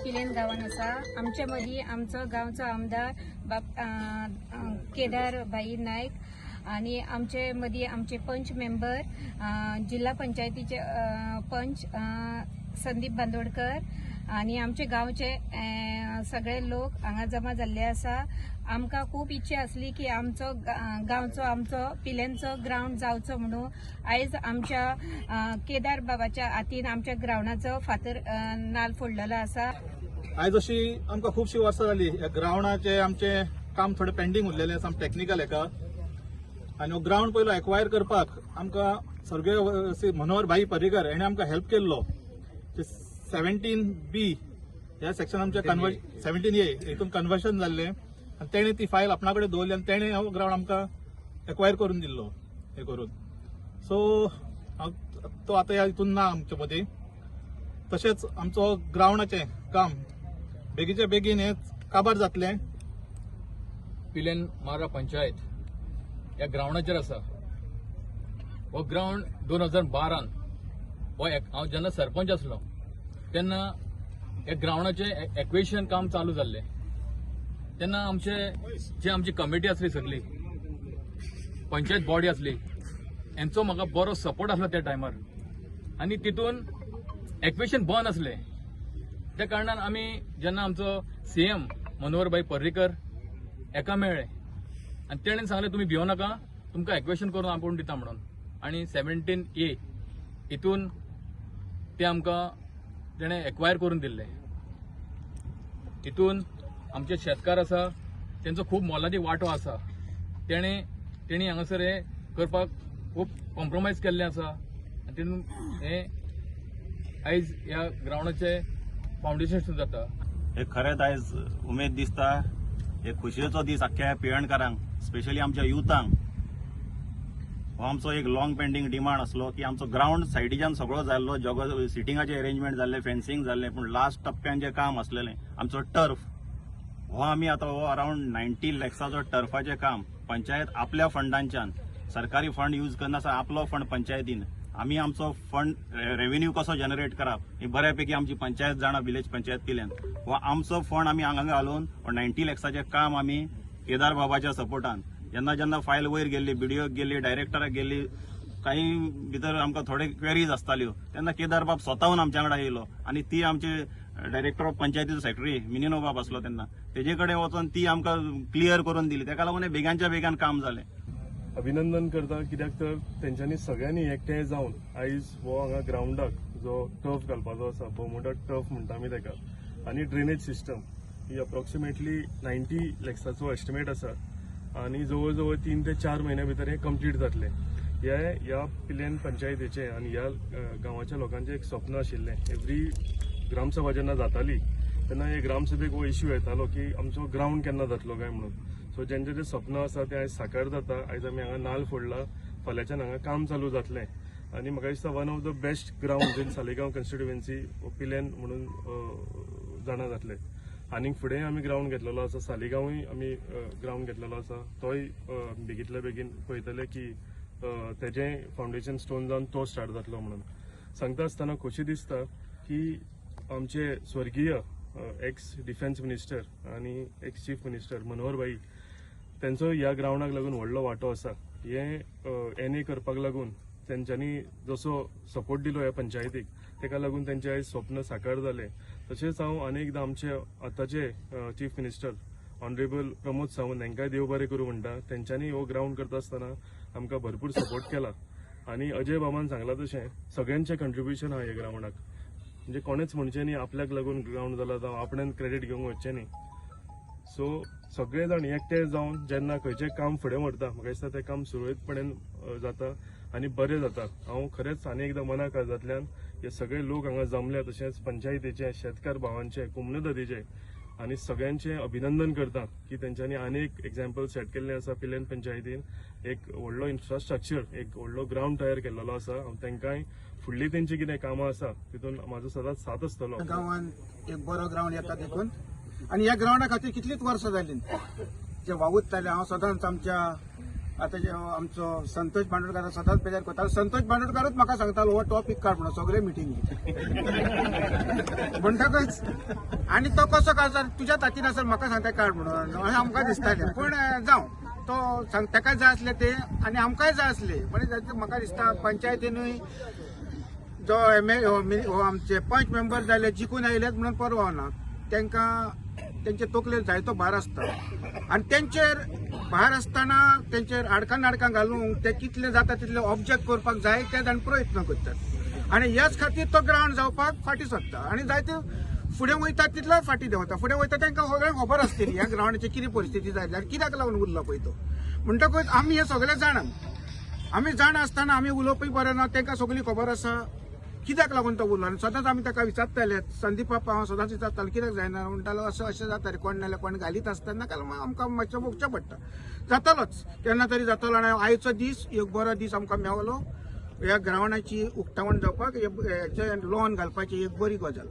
पिलेन गावान आसा. आमच्या मदीं आमचो गांवचो आमदार केदार भाई नायक आणि आमचे मदीं आमचे पंच मेंबर जिल्हा पंचायतीचे पंच संदीप बांदोडकर आणि आमचे गांवचे सगळे लोक हांगा जमा जाल्ले आसा. आमकां खूब इच्छा आसली की आमचो गांवचो आमचो पिल्यांचो ग्राउंड जावचो म्हणून आयज आमच्या केदार बाबाच्या हातीन आमच्या ग्राउंडाचो फातर नाल फोडलेलो आसा. आयज अशी आमकां खुबशी वर्सां जाली ह्या ग्राउंडाचे आमचे काम थोडें पेंडींग उरलेलें आसा टेक्निकल हेका. आनी हो ग्राउंड पयलो एक्वायर करपाक आमकां स्वर्गीय मनोहर भाई पर्रीकर हेणें आमकां हेल्प केल्लो. 17B ह्या सेक्शन आमच्या 17A हितून कन्वर्शन जाल्लें आनी तेणें ती फायल आपणा कडेन दवरली आनी तेणें हो ग्राउंड आमकां एक्वायर करून दिल्लो हे करून. सो तो आतां ह्या हितून ना आमचे मदीं. तशेंच आमचो ग्राउंडाचें काम बेगीचे बेगीन हें काबार जातलें. पिलेन मारा पंचायत ह्या ग्राउंडाचेर आसा. हो ग्राउंड 2012 हांव जेन्ना सरपंच आसलो तेन्ना ह्या ग्राउंडाचें एक्वेशन काम चालू जाल्लें. तेन्ना आमची कमिटी आसली सगळी पंचायत बॉडी आसली हेंचो म्हाका बरो सपोर्ट आसलो त्या टायमार. आनी तितून एक्वेशन बंद आसलें. त्या कारणान आमी जेन्ना आमचो CM मनोहर भाई पर्रीकर एका मेळ्ळे आनी तेणें सांगलें तुमी भिवो नाका, तुमकां एक्वेशन करून आपूण दिता म्हणून. आनी 17A हितून ते आमकां तेणें एक्वायर करून दिल्ले. हितून आमचे शेतकार आसा तेंचो खूब मोलादी वांटो आसा. तेणी हांगासर हे करपाक खूब कॉम्प्रोमायज केल्लें आसा. आनी तितून हे आयज ह्या ग्राउंडाचे फावंडेशन जाता. हे खरेंच आयज उमेद दिसता. हे खुशयेचो दीस आख्ख्या पियणकारांक, स्पेशली आमच्या युथांक. हो आमचो एक लॉंग पेंडींग डिमांड आसलो की आमचो ग्राउंड सायडीच्यान सगळो जाल्लो, जगो सिटींगाचे अरेंजमेंट जाल्ले, फेन्सिंग जाल्लें, पूण लास्ट टप्प्यान जें काम आसलेलें आमचो टर्फ हो आमी आतां हो अरावंड 90 लॅक्साचो टर्फाचें काम पंचायत आपल्या फंडांच्यान, सरकारी फंड यूज करनासतना आपलो फंड पंचायतीन आमी आमचो फंड रेव्हेन्यू कसो जनरेट करप ही बऱ्यापैकी आमची पंचायत जाणा. विलेज पंचायत पिल्यान हो आमचो फंड आमी हांगा घालून 90 लॅक्साचें काम आमी केदार बाबाच्या सपोर्टान जेन्ना जेन्ना फायल वयर गेल्ली, BDOक गेल्ली, डायरेक्टराक गेल्ली, काही भितर आमकां थोडे क्वेरीज आसताल्यो तेन्ना केदार बाब स्वताहून आमच्या वांगडा येयलो आनी ती आमचे डायरेक्टर ऑफ पंचायतीचो सेक्रेटरी मिनिनो बाब आसलो तेन्ना तेजे कडेन वचून ती आमकां क्लियर करून दिली. ताका लागून बेगांच्या बेगान काम जालें. अभिनंदन करता कित्याक तर तेंच्यांनी सगळ्यांनी एकठांय जावन आयज हो हांगा ग्राउंडाक जो टर्फ घालपाचो आसा, बोमोटा टर्फ म्हणटा आमी ताका, आनी ड्रेनेज सिस्टम ही अप्रॉक्सिमेटली 90 लॅक्साचो एस्टिमेट आसा. आनी जवळ जवळ 3 ते 4 म्हयन्या भितर हें कंप्लीट जातलें. ह्या पिलेन पंचायतीचें आनी ह्या गांवाच्या लोकांचें एक स्वप्न आशिल्लें. एवरी ग्रामसभा जेन्ना जाताली तेन्ना हे ग्रामसभेक हो इश्यू येतालो की आमचो ग्राउंड केन्ना जातलो काय म्हणून. सो जेंचें जें स्वप्न आसा तें आयज साकार जाता. आयज आमी हांगा नाल फोडला, फाल्यांच्यान हांगा काम चालू जातलें. आनी म्हाका दिसता one of the best ground in Saligao constituency पिलेन म्हणून जाणा जातलें. आनीक फुडेंय आमी ग्राउंड घेतलेलो आसा, सालिगांवूय आमी ग्राउंड घेतलेलो आसा. तोय बेगींतल्या बेगीन पळयतले की तेजें फावंडेशन स्टोन जावन तो स्टार्ट जातलो म्हणून. सांगता आसतना खोशी दिसता की आमचे स्वर्गीय एक्स डिफेन्स मिनिस्टर आनी एक्स चीफ मिनिस्टर मनोहर भाई तेंचो ह्या ग्राउंडाक लागून व्हडलो वांटो आसा. हें NA करपाक लागून तेंच्यांनी जसो सपोर्ट दिलो ह्या पंचायतीक तेका लागून तेंचें आयज स्वप्न साकार जालें. तशेंच हांव अनेकदां आमचे आतांचे chief minister honourable Pramod Sawant हांकांय देव बरें करूं म्हणटा. तेंच्यांनी हो ग्राउंड करता आसतना आमकां भरपूर सपोर्ट केला. आनी अजय बाबान सांगलां तशें सगळ्यांचें कंट्रिब्युशन आहा ह्या ग्राउंडाक. म्हणजे कोणेच म्हणचें न्ही आपल्याक लागून ग्राउंड जाला जावं आपणें क्रेडीट घेवंक वचचें न्ही. सो सगळे जाण एकठांय जावन जेन्ना खंयचें काम फुडें व्हरता म्हाका दिसता तें काम सुरळीतपणेन जाता आनी बरें जाता. हांव खरेंच आनी एकदां मना काळजांतल्यान हे सगळे लोक हांगा जमले, तशेंच पंचायतीचे, शेतकार भावांचे, कुमन नदीचे आनी सगळ्यांचें अभिनंदन करता की तेंच्यांनी आनीक एक्झाम्पल सेट केल्लें आसा. पिलेन पंचायतीन एक व्हडलो इन्फ्रास्ट्रक्चर, एक व्हडलो ग्राउंड तयार केल्लो आसा. तांकांय फुडलीं तेंची कितें कामां आसा तितून म्हाजो सदांच साथ आसतलो. गांवान एक बरो ग्राउंड येता देखून आनी ह्या ग्राउंडा खातीर कितलींच वर्सां जालीं जे वावुरताले. हांव सदांच आमच्या आता जे आमचो संतोष बांदोडकर सदांच बेजार करता. संतोष बांदोडकरूच म्हाका सांगतालो हो टॉपिक काड म्हणून सगळे मिटिंगी म्हणटकच आनी तो कसो काडटा तुज्या तातीन आसत म्हाका सांगता काड म्हणून अशें आमकां दिसतालें. पण जावं तो सांग ताका जाय आसले ते आनी आमकांय जाय आसले. म्हणजे म्हाका दिसता पंचायतीनूय जो आमचे पंच मेंबर जाले जिखून आयलेत म्हणून परवाना तांकां तेंचे तकलेर जायतो भार आसता आनी तेंचेर भार आसतना तेंचेर आडकां घालूंक ते कितले जाता तितले ऑब्जेक्ट करपाक जाय ते जाण प्रयत्न करतात आनी ह्याच खातीर तो ग्रावंड जावपाक फाटी सरता आनी जायते फुडें वयता तितलो फाटी देंवता. फुडें वयता तांकां सगळ्यांक खबर आसतली ह्या ग्रावंडाची कितें परिस्थिती जायली आनी कित्याक लागून उरलो पळय तो. म्हणटकूच आमी हे सगळे जाणात आमी जाण आसतना आमी उलोवपूय बरें ना तांकां सगळी खबर आसा कित्याक लागून तो उरलो. आनी सदांच आमी ताका विचारताले संदीप बापा हांव सदांच विचारतालो कित्याक जायना म्हणटालो अशें जाता रे कोण नाल्यार कोण घालीत आसतना आमकां मातशें भोगचें पडटा. जातालोच केन्ना तरी जातालो आनी आयचो दीस एक बरो दीस आमकां मेवलो ह्या ग्रावंडाची उक्तावण जावपाक हेचे लॉन घालपाची एक बरी गजाल.